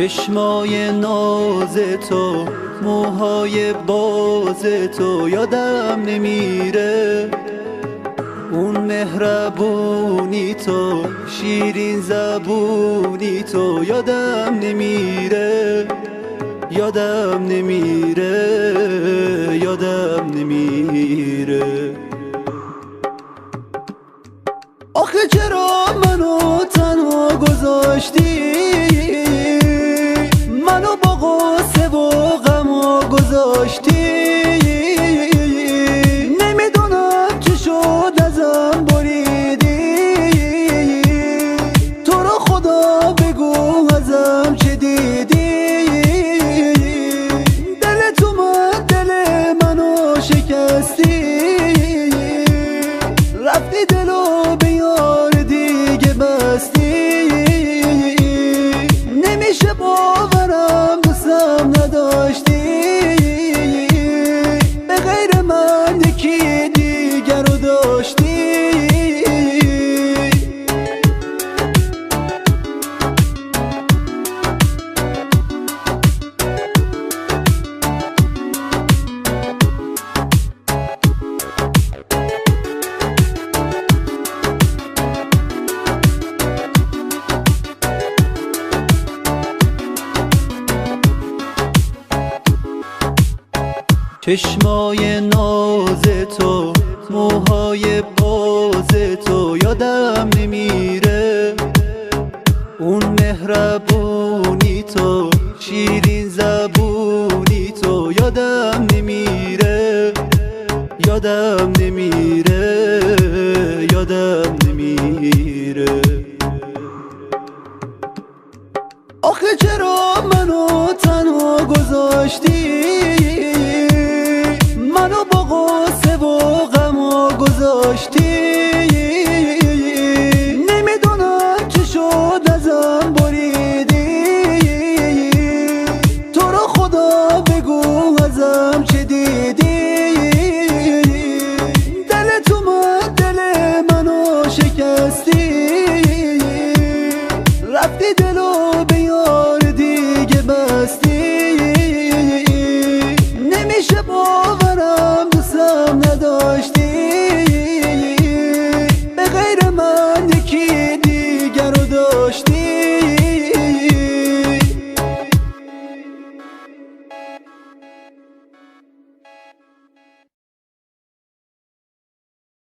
چشمای ناز تو، موهای باز تو یادم نمیره. اون مهربونی تو، شیرین زبونی تو یادم نمیره. یادم نمیره، یادم نمیره. آخه چرا منو تنها گذاشتی؟ منو با غصه و غم گذاشتی. نمیدونم چی شد ازم بریدی. تو رو خدا بگو ازم چه دیدی. دل تو من دل منو شکستی. رفتی دلو به یار دیگه بستی. نمیشه باورم دوستم نداشتی. به غیر من یکی دیگر رو داشتی. چشمای ناز تو، موهای باز تو یادم نمیره. اون مهربونی تو، شیرین زبونی تو یادم نمیره. یادم نمیره، یادم نمیره. آخه چرا منو تنها گذاشتی؟ منو با غصه و غم گذاشتی.